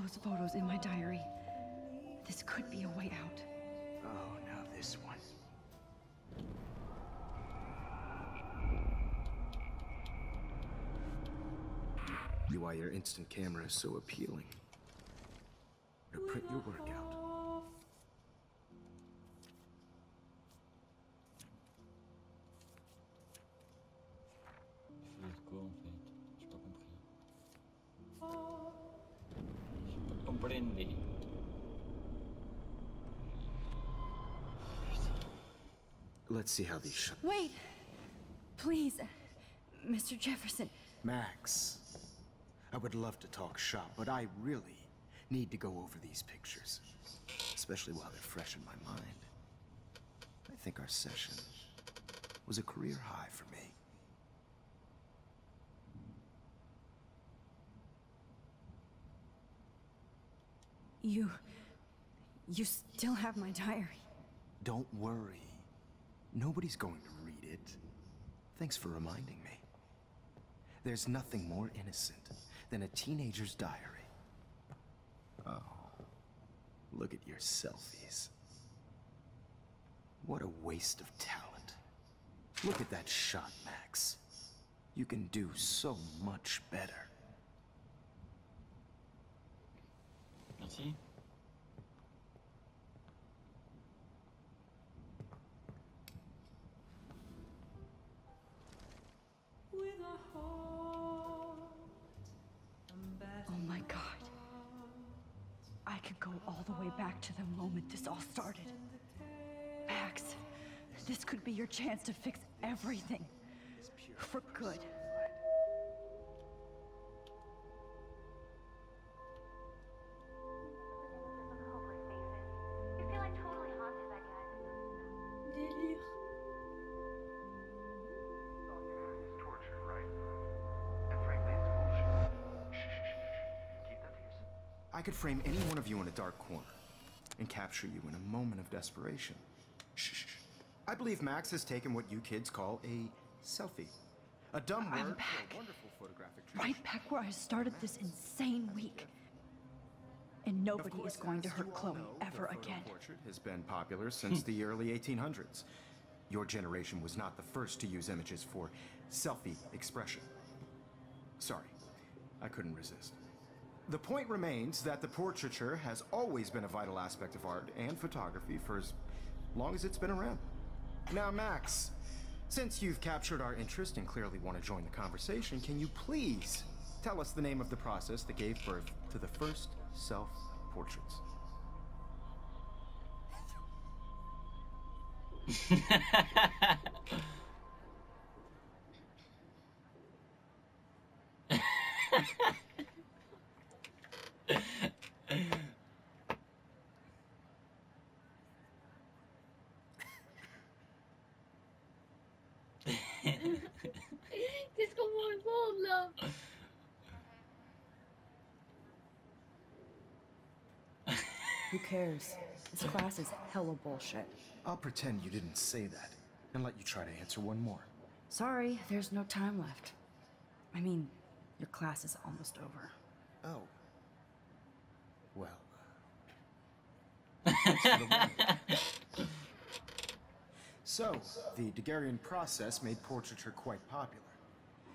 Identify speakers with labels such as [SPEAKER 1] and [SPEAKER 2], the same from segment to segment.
[SPEAKER 1] those photos in my diary. This could be a way out.
[SPEAKER 2] Oh, now this one. Why your instant camera is so appealing. Now print your work out.
[SPEAKER 3] Faire quoi en fait? J'ai pas compris. J'ai pas compris.
[SPEAKER 2] Let's see how these
[SPEAKER 1] Wait! Please, Mr. Jefferson.
[SPEAKER 2] Max, I would love to talk shop, but I really need to go over these pictures. Especially while they're fresh in my mind. I think our session was a career high for me.
[SPEAKER 1] You still have my diary.
[SPEAKER 2] Don't worry. Nobody's going to read it. Thanks for reminding me. There's nothing more innocent than a teenager's diary. Oh, look at your selfies. What a waste of talent. Look at that shot, Max. You can do so much better.
[SPEAKER 3] Merci.
[SPEAKER 1] Oh my God. I could go all the way back to the moment this all started. Max, this could be your chance to fix everything. For good.
[SPEAKER 2] I could frame any one of you in a dark corner and capture you in a moment of desperation. Shh. I believe Max has taken what you kids call a selfie. A dumb word for a wonderful photographic tradition.
[SPEAKER 1] Right back where I started this insane week. And nobody is going to hurt Chloe ever again.
[SPEAKER 2] The portrait has been popular since the early 1800s. Your generation was not the first to use images for selfie expression. Sorry, I couldn't resist. The point remains that the portraiture has always been a vital aspect of art and photography for as long as it's been around. Now, Max, since you've captured our interest and clearly want to join the conversation, can you please tell us the name of the process that gave birth to the first self-portraits?
[SPEAKER 4] C'est ce qu'on me répond là.
[SPEAKER 1] Who cares? This class is hella bullshit.
[SPEAKER 2] I'll pretend you didn't say that and let you try to answer one more.
[SPEAKER 1] Sorry, there's no time left. I mean, your class is almost over.
[SPEAKER 2] Oh. Well. Thanks for the warning. So, the Daguerrean process made portraiture quite popular.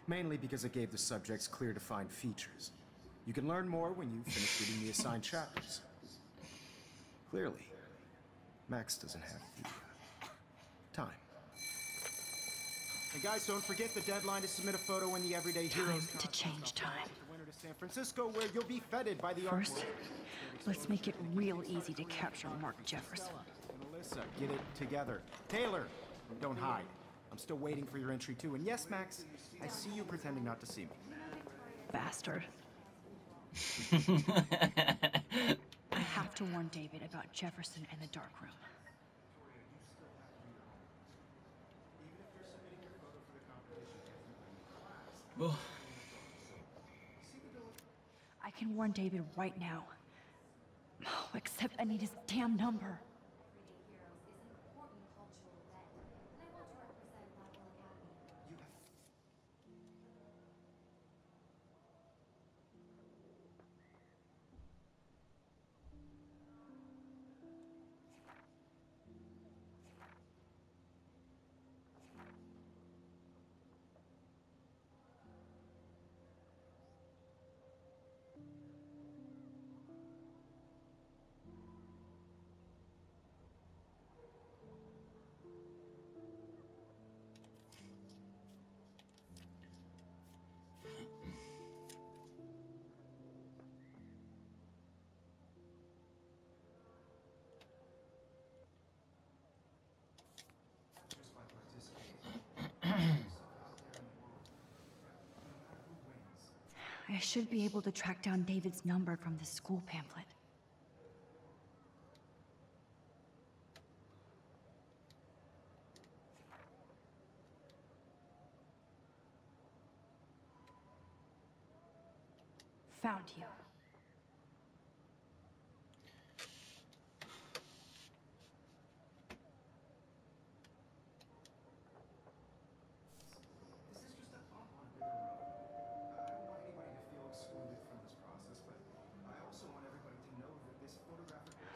[SPEAKER 2] Mainly because it gave the subjects clear defined features. You can learn more when you finish reading the assigned chapters. Clearly, Max doesn't have the time. Hey guys, don't forget the deadline to submit a photo in the Everyday Heroes
[SPEAKER 1] Time to change time.
[SPEAKER 2] to San Francisco, where you'll be feted by the art
[SPEAKER 1] First,
[SPEAKER 2] world.
[SPEAKER 1] let's make it real easy to capture Mark Jefferson.
[SPEAKER 2] Melissa, get it together. Taylor, don't hide. I'm still waiting for your entry too. And yes, Max, I see you pretending not to see me.
[SPEAKER 1] Bastard. I have to warn David about Jefferson and the dark room.
[SPEAKER 3] Bon.
[SPEAKER 1] I can warn David right now. Oh, except I need his damn number. I should be able to track down David's number from the school pamphlet. Found you.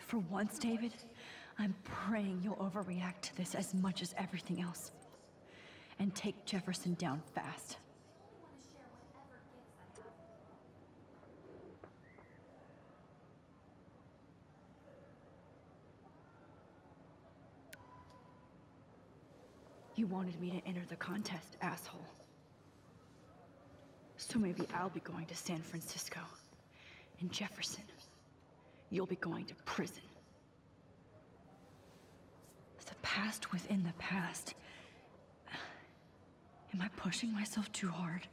[SPEAKER 1] For once, David, I'm praying you'll overreact to this as much as everything else. And take Jefferson down fast. You wanted me to enter the contest, asshole. So maybe I'll be going to San Francisco. And Jefferson, you'll be going to prison. The past within the past. Am I pushing myself too hard?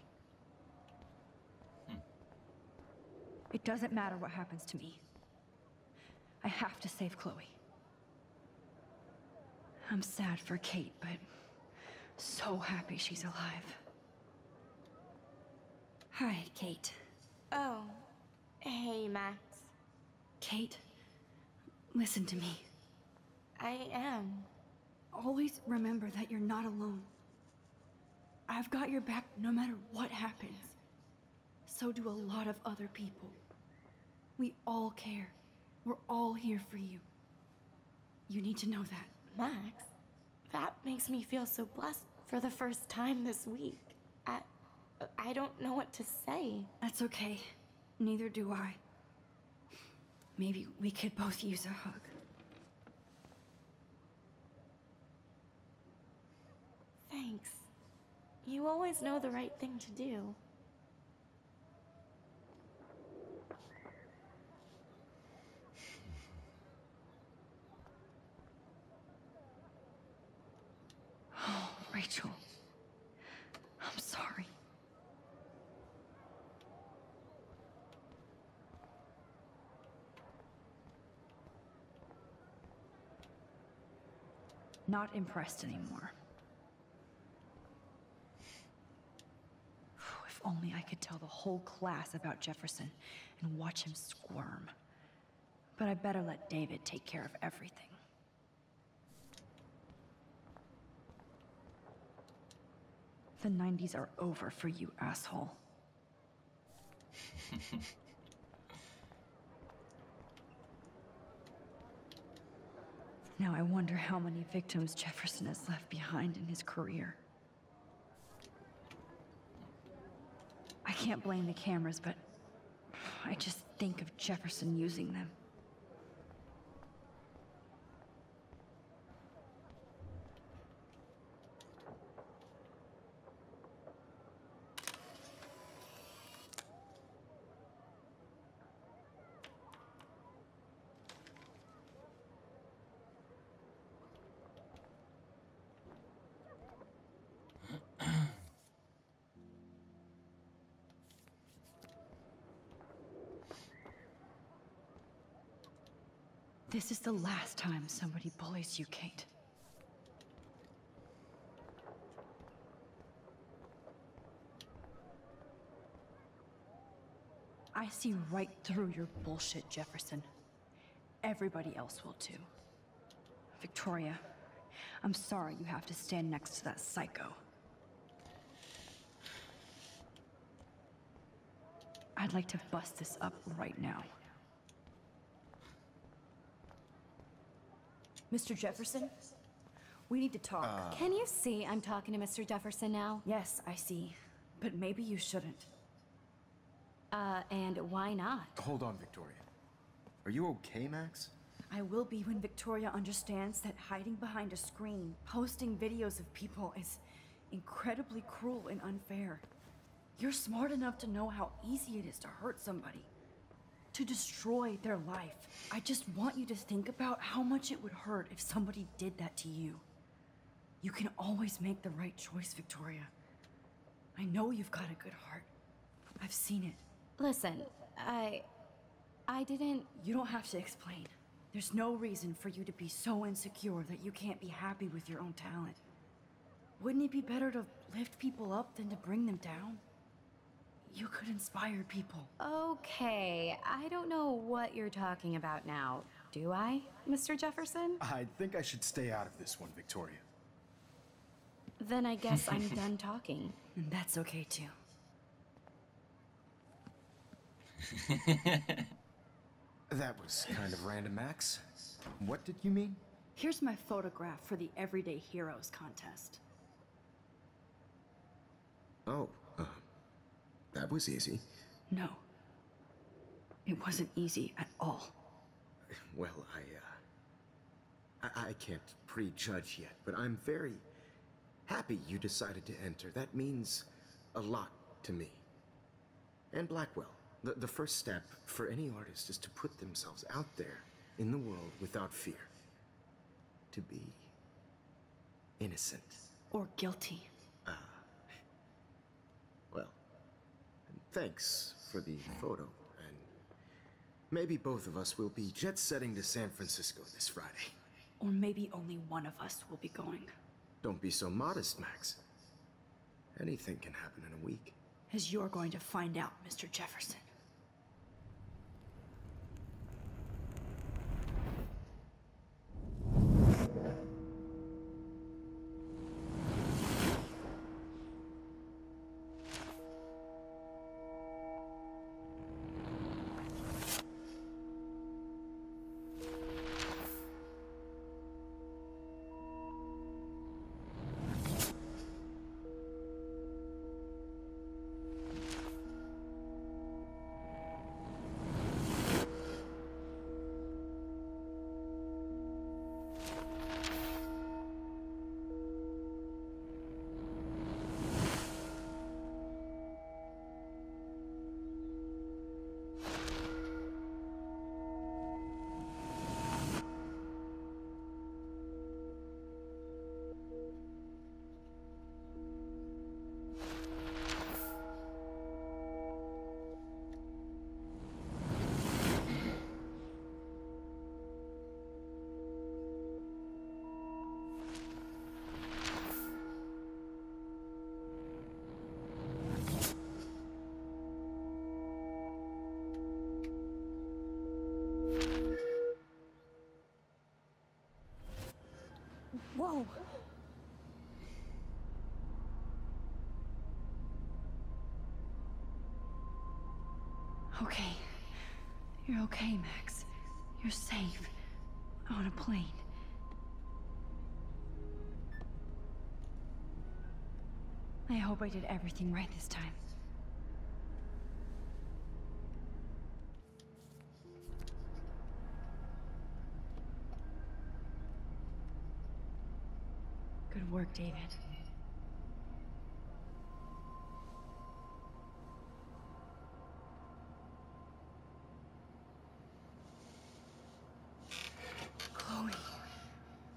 [SPEAKER 1] It doesn't matter what happens to me. I have to save Chloe. I'm sad for Kate, but so happy she's alive. Hi, Kate.
[SPEAKER 5] Oh, hey, Max.
[SPEAKER 1] Kate, listen to me.
[SPEAKER 5] I am.
[SPEAKER 1] Always remember that you're not alone. I've got your back no matter what happens. So do a lot of other people. We all care. We're all here for you. You need to know that.
[SPEAKER 5] Max, that makes me feel so blessed for the first time this week. I don't know what to say.
[SPEAKER 1] That's okay. Neither do I. Maybe we could both use a hug.
[SPEAKER 5] Thanks. You always know the right thing to do.
[SPEAKER 1] Oh, Rachel. I'm sorry. Not impressed anymore. If only I could tell the whole class about Jefferson and watch him squirm. But I better let David take care of everything. The 90s are over for you, asshole. Now I wonder how many victims Jefferson has left behind in his career. I can't blame the cameras, but I just think of Jefferson using them. This is the last time somebody bullies you, Kate. I see right through your bullshit, Jefferson. Everybody else will too. Victoria, I'm sorry you have to stand next to that psycho. I'd like to bust this up right now. Mr. Jefferson? We need to talk.
[SPEAKER 6] Can you see I'm talking to Mr. Jefferson now?
[SPEAKER 1] Yes, I see. But maybe you shouldn't.
[SPEAKER 6] And why not?
[SPEAKER 2] Hold on, Victoria. Are you okay, Max?
[SPEAKER 1] I will be when Victoria understands that hiding behind a screen, posting videos of people is incredibly cruel and unfair. You're smart enough to know how easy it is to hurt somebody. To destroy their life. I just want you to think about how much it would hurt if somebody did that to you. You can always make the right choice, Victoria. I know you've got a good heart. I've seen it.
[SPEAKER 6] Listen, I didn't...
[SPEAKER 1] You don't have to explain. There's no reason for you to be so insecure that you can't be happy with your own talent. Wouldn't it be better to lift people up than to bring them down? You could inspire people.
[SPEAKER 6] Okay, I don't know what you're talking about now, do I, Mr. Jefferson?
[SPEAKER 2] I think I should stay out of this one, Victoria.
[SPEAKER 6] Then I guess I'm done talking.
[SPEAKER 1] And that's okay too.
[SPEAKER 2] That was kind of random, Max. What did you mean?
[SPEAKER 1] Here's my photograph for the Everyday Heroes contest.
[SPEAKER 2] Oh, that was easy.
[SPEAKER 1] No. It wasn't easy at all.
[SPEAKER 2] Well, I can't prejudge yet, but I'm very happy you decided to enter. That means a lot to me. And Blackwell. The first step for any artist is to put themselves out there in the world without fear. To be innocent.
[SPEAKER 1] Or guilty.
[SPEAKER 2] Well, thanks for the photo, and maybe both of us will be jet-setting to San Francisco this Friday.
[SPEAKER 1] Or maybe only one of us will be going.
[SPEAKER 2] Don't be so modest, Max. Anything can happen in a week.
[SPEAKER 1] As you're going to find out, Mr. Jefferson. Whoa! Okay. You're okay, Max. You're safe. On a plane. I hope I did everything right this time. Good work, David. Chloe.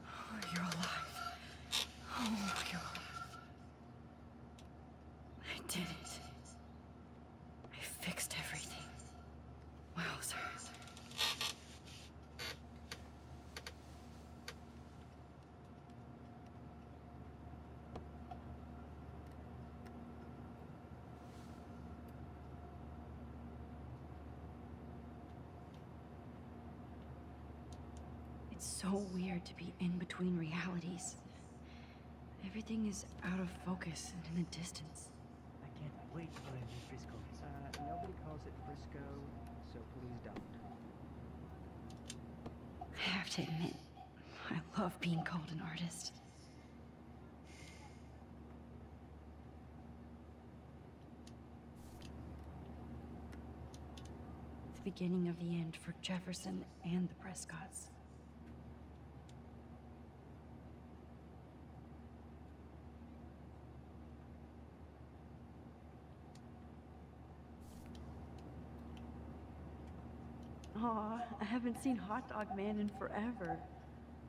[SPEAKER 1] Oh, you're alive. Oh, you're alive. I did it. I fixed everything. Wowzer. It's so weird to be in between realities. Everything is out of focus and in the distance.
[SPEAKER 7] I can't wait to learn new Frisco. Nobody calls it Frisco, so please don't.
[SPEAKER 1] I have to admit, I love being called an artist. The beginning of the end for Jefferson and the Prescotts. Aw, I haven't seen Hot Dog Man in forever.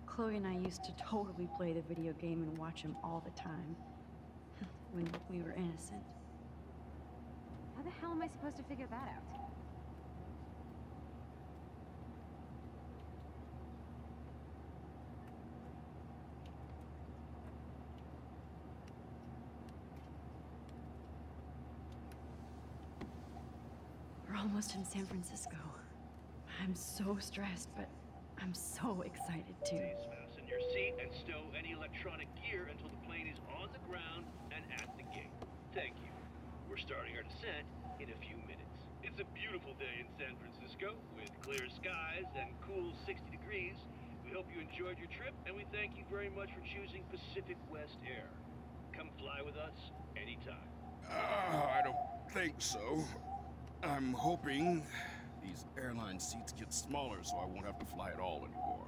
[SPEAKER 1] Chloe and I used to totally play the video game and watch him all the time. When we were innocent.
[SPEAKER 8] How the hell am I supposed to figure that out?
[SPEAKER 1] We're almost in San Francisco. I'm so stressed, but I'm so excited too.
[SPEAKER 9] Please fasten your seat and stow any electronic gear until the plane is on the ground and at the gate. Thank you. We're starting our descent in a few minutes. It's a beautiful day in San Francisco with clear skies and cool 60 degrees. We hope you enjoyed your trip, and we thank you very much for choosing Pacific West Air. Come fly with us anytime.
[SPEAKER 10] I don't think so. I'm hoping these airline seats get smaller so I won't have to fly at all anymore.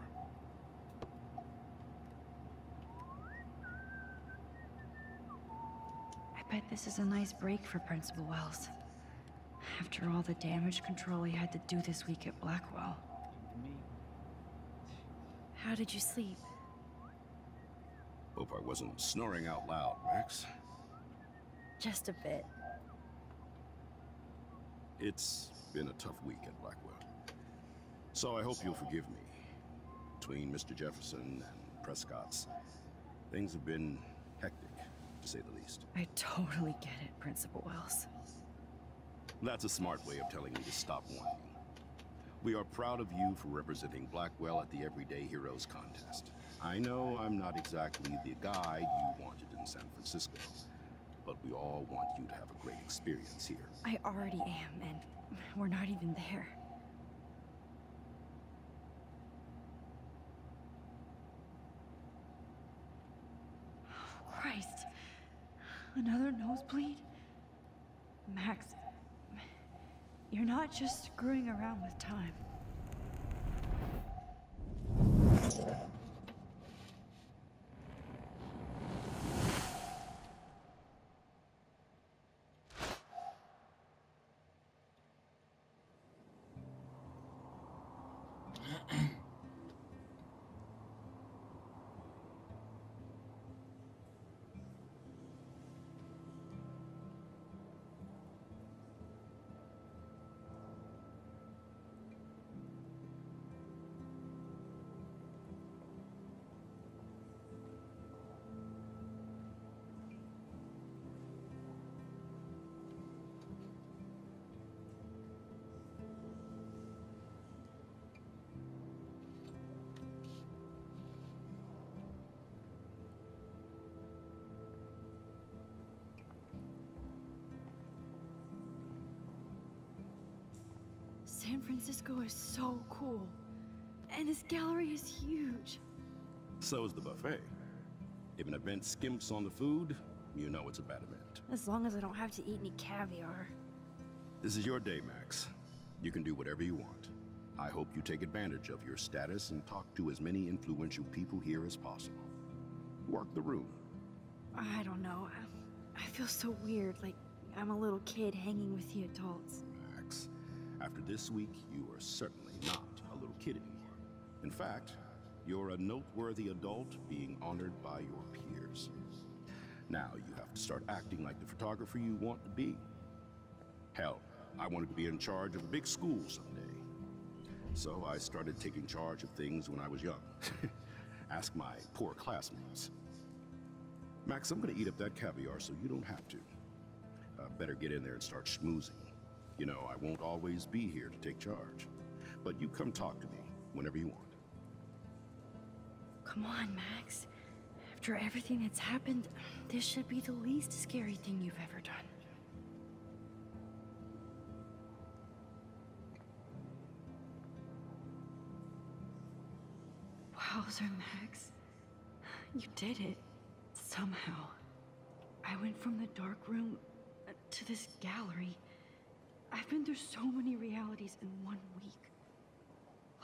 [SPEAKER 1] I bet this is a nice break for Principal Wells. After all the damage control he had to do this week at Blackwell. How did you sleep?
[SPEAKER 10] Hope I wasn't snoring out loud, Max.
[SPEAKER 1] Just a bit.
[SPEAKER 10] It's been a tough week at Blackwell. So I hope you'll forgive me. Between Mr. Jefferson and Prescott's, things have been hectic, to say the least.
[SPEAKER 1] I totally get it, Principal Wells.
[SPEAKER 10] That's a smart way of telling me to stop whining. We are proud of you for representing Blackwell at the Everyday Heroes contest. I know I'm not exactly the guy you wanted in San Francisco, but we all want you to have a great experience here.
[SPEAKER 1] I already am, and we're not even there. Oh, Christ. Another nosebleed? Max, you're not just screwing around with time. San Francisco is so cool. And this gallery is huge.
[SPEAKER 10] So is the buffet. If an event skimps on the food, you know it's a bad event.
[SPEAKER 1] As long as I don't have to eat any caviar.
[SPEAKER 10] This is your day, Max. You can do whatever you want. I hope you take advantage of your status and talk to as many influential people here as possible. Work the room.
[SPEAKER 1] I don't know. I feel so weird, like I'm a little kid hanging with the adults.
[SPEAKER 10] Max, after this week, you are certainly not a little kid anymore. In fact, you're a noteworthy adult being honored by your peers. Now you have to start acting like the photographer you want to be. Hell, I wanted to be in charge of a big school someday. So I started taking charge of things when I was young. Ask my poor classmates. Max, I'm gonna eat up that caviar so you don't have to. Better get in there and start schmoozing. You know, I won't always be here to take charge. But you come talk to me whenever you want.
[SPEAKER 1] Come on, Max. After everything that's happened, this should be the least scary thing you've ever done. Wowzer, Max. You did it. Somehow. I went from the dark room to this gallery. I've been through so many realities in 1 week.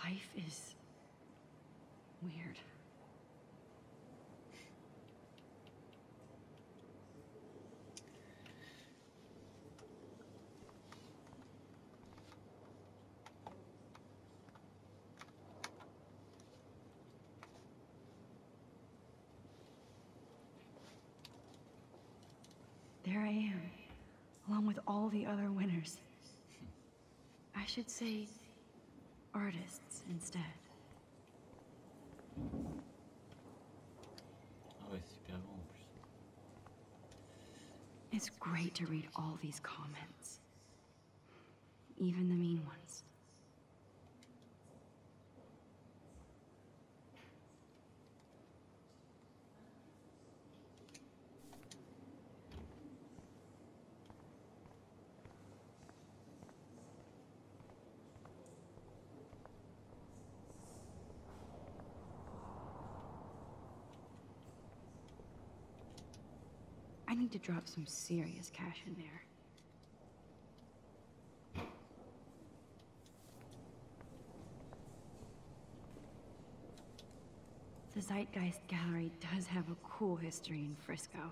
[SPEAKER 1] Life is weird. There I am, along with all the other winners. I should say artists instead.
[SPEAKER 3] Ah ouais, c'est super grand en plus.
[SPEAKER 1] It's great to read all these comments, even the mean ones. I need to drop some serious cash in there. The Zeitgeist Gallery does have a cool history in Frisco.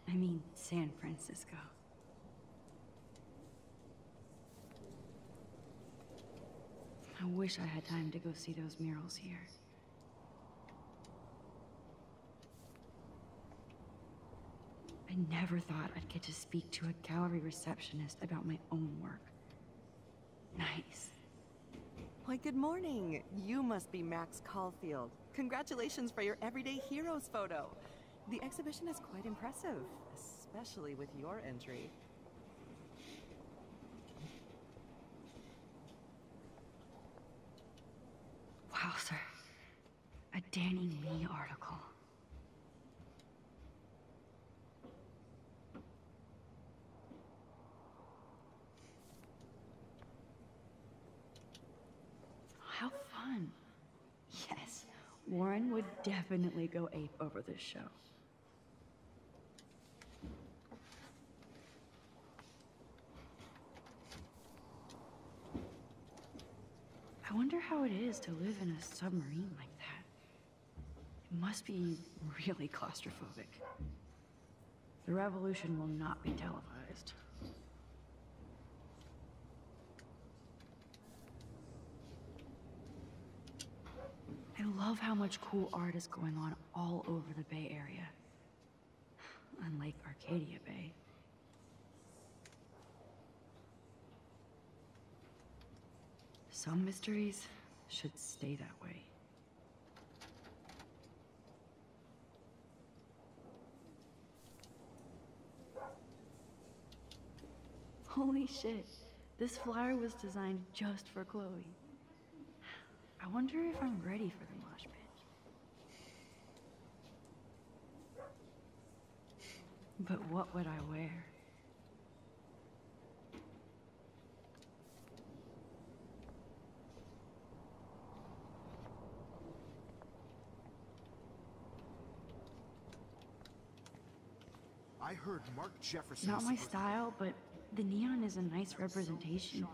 [SPEAKER 1] I mean, San Francisco. I wish I had time to go see those murals here. I never thought I'd get to speak to a gallery receptionist about my own work. Nice.
[SPEAKER 11] Why, good morning. You must be Max Caulfield. Congratulations for your Everyday Heroes photo. The exhibition is quite impressive, especially with your entry.
[SPEAKER 1] Wow, sir. A Danny Lee article. How fun. Yes, Warren would definitely go ape over this show. I wonder how it is to live in a submarine like that. It must be really claustrophobic. The revolution will not be televised. I love how much cool art is going on all over the Bay Area. Unlike Arcadia Bay. Some mysteries should stay that way. Holy shit. This flyer was designed just for Chloe. I wonder if I'm ready for the mosh pit. But what would I wear?
[SPEAKER 2] I heard Mark Jefferson.
[SPEAKER 1] Not my style, but the neon is a nice representation.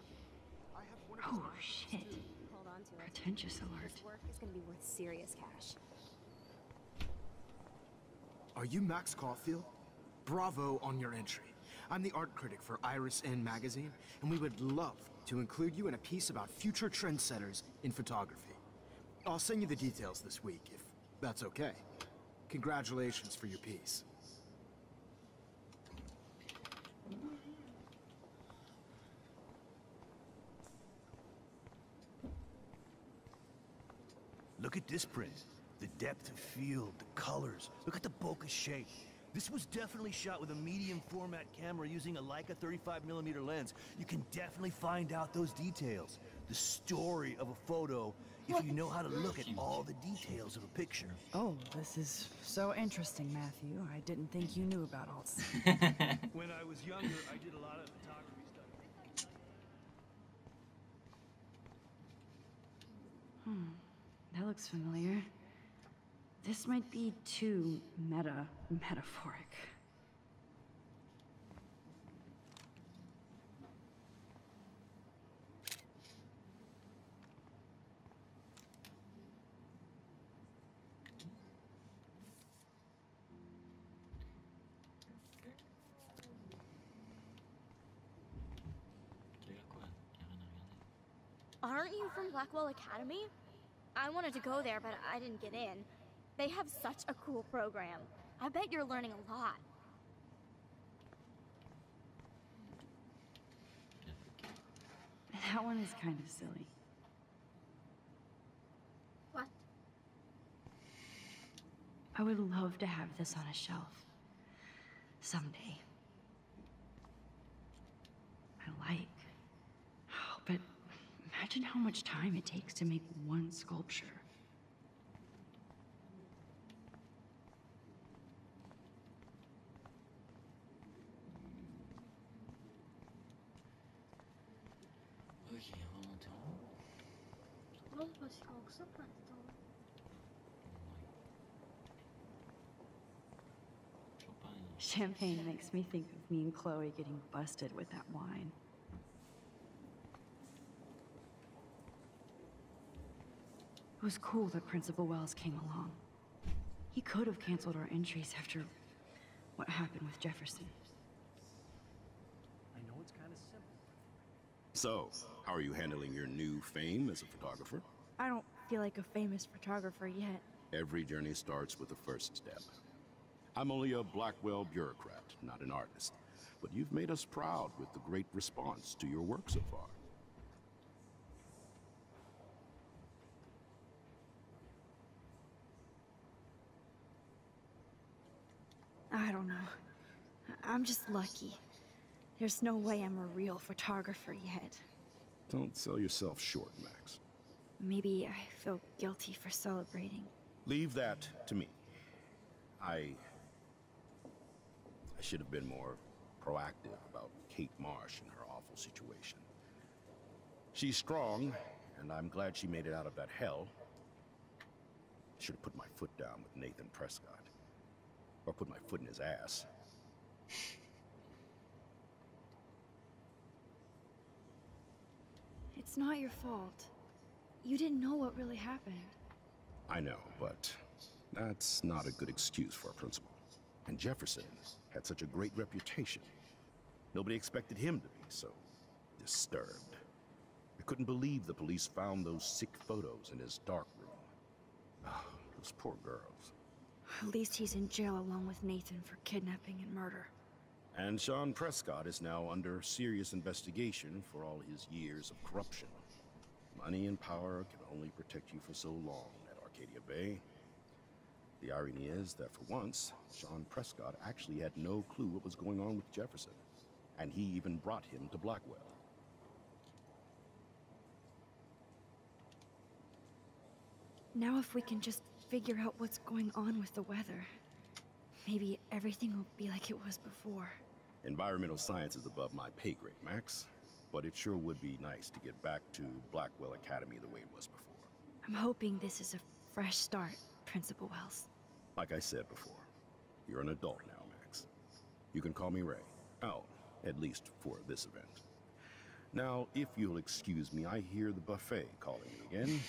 [SPEAKER 1] Oh shit.
[SPEAKER 8] Hold on to it.
[SPEAKER 1] Pretentious alert.
[SPEAKER 8] This work is gonna be worth serious cash.
[SPEAKER 2] Are you Max Caulfield? Bravo on your entry. I'm the art critic for Iris N magazine, and we would love to include you in a piece about future trendsetters in photography. I'll send you the details this week, if that's okay. Congratulations for your piece.
[SPEAKER 12] Look at this print. The depth of field, the colors. Look at the bokeh shape. This was definitely shot with a medium format camera using a Leica 35mm lens. You can definitely find out those details. The story of a photo if you know how to look at all the details of a picture.
[SPEAKER 13] Oh, this is so interesting, Matthew. I didn't think you knew about all this.
[SPEAKER 12] When I was younger, I did a lot of photography stuff.
[SPEAKER 1] That looks familiar. This might be too metaphoric.
[SPEAKER 4] Aren't you from Blackwell Academy? I wanted to go there, but I didn't get in. They have such a cool program. I bet you're learning a lot.
[SPEAKER 1] That one is kind of silly.
[SPEAKER 4] What?
[SPEAKER 1] I would love to have this on a shelf. Someday. I like. Oh, but imagine how much time it takes to make one sculpture. Champagne makes me think of me and Chloe getting busted with that wine. It was cool that Principal Wells came along. He could have canceled our entries after what happened with Jefferson.
[SPEAKER 7] I know it's kind of simple.
[SPEAKER 10] So, how are you handling your new fame as a photographer?
[SPEAKER 4] I don't feel like a famous photographer yet.
[SPEAKER 10] Every journey starts with the first step. I'm only a Blackwell bureaucrat, not an artist. But you've made us proud with the great response to your work so far.
[SPEAKER 4] I don't know. I'm just lucky. There's no way I'm a real photographer yet.
[SPEAKER 10] Don't sell yourself short, Max.
[SPEAKER 4] Maybe I feel guilty for celebrating.
[SPEAKER 10] Leave that to me. I should have been more proactive about Kate Marsh and her awful situation. She's strong, and I'm glad she made it out of that hell. Should have put my foot down with Nathan Prescott. Or put my foot in his ass.
[SPEAKER 4] It's not your fault. You didn't know what really happened.
[SPEAKER 10] I know, but that's not a good excuse for a principal. And Jefferson had such a great reputation. Nobody expected him to be so disturbed. I couldn't believe the police found those sick photos in his dark room. Oh, those poor girls.
[SPEAKER 4] At least he's in jail along with Nathan for kidnapping and murder.
[SPEAKER 10] And Sean Prescott is now under serious investigation for all his years of corruption. Money and power can only protect you for so long at Arcadia Bay. The irony is that for once, Sean Prescott actually had no clue what was going on with Jefferson. And he even brought him to Blackwell.
[SPEAKER 4] Now if we can just figure out what's going on with the weather, maybe everything will be like it was before.
[SPEAKER 10] Environmental science is above my pay grade, Max. But it sure would be nice to get back to Blackwell Academy the way it was before.
[SPEAKER 4] I'm hoping this is a fresh start, Principal Wells.
[SPEAKER 10] Like I said before, you're an adult now, Max. You can call me Ray. Oh, at least for this event. Now, if you'll excuse me, I hear the buffet calling me again.